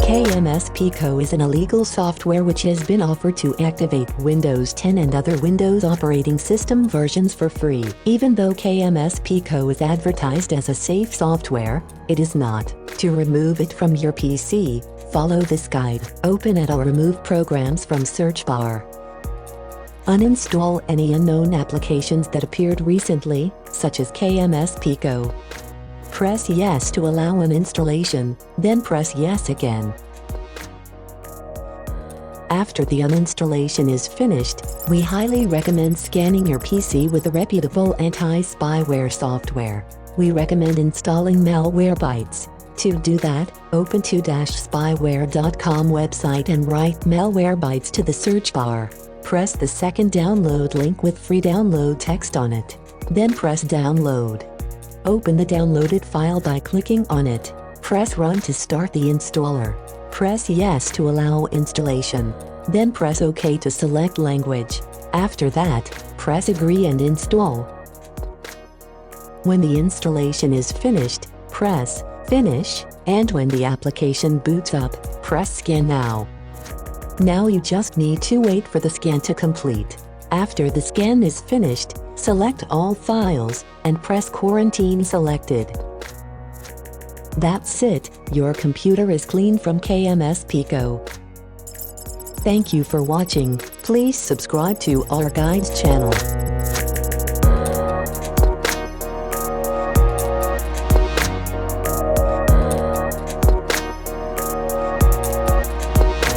KMSpico is an illegal software which has been offered to activate Windows 10 and other Windows operating system versions for free. Even though KMSpico is advertised as a safe software, it is not. To remove it from your PC, follow this guide. Open it or remove programs from search bar. Uninstall any unknown applications that appeared recently, such as KMSpico. Press Yes to allow an installation, then press Yes again. After the uninstallation is finished, we highly recommend scanning your PC with a reputable anti-spyware software. We recommend installing MalwareBytes. To do that, open to-spyware.com website and write MalwareBytes to the search bar. Press the second download link with free download text on it. Then press Download. Open the downloaded file by clicking on it. Press Run to start the installer. Press Yes to allow installation. Then press OK to select language. After that, press Agree and install. When the installation is finished, press Finish, and when the application boots up, press Scan Now. Now you just need to wait for the scan to complete. After the scan is finished, select all files, and press Quarantine Selected. That's it, your computer is clean from KMSpico. Thank you for watching. Please subscribe to our guides channel.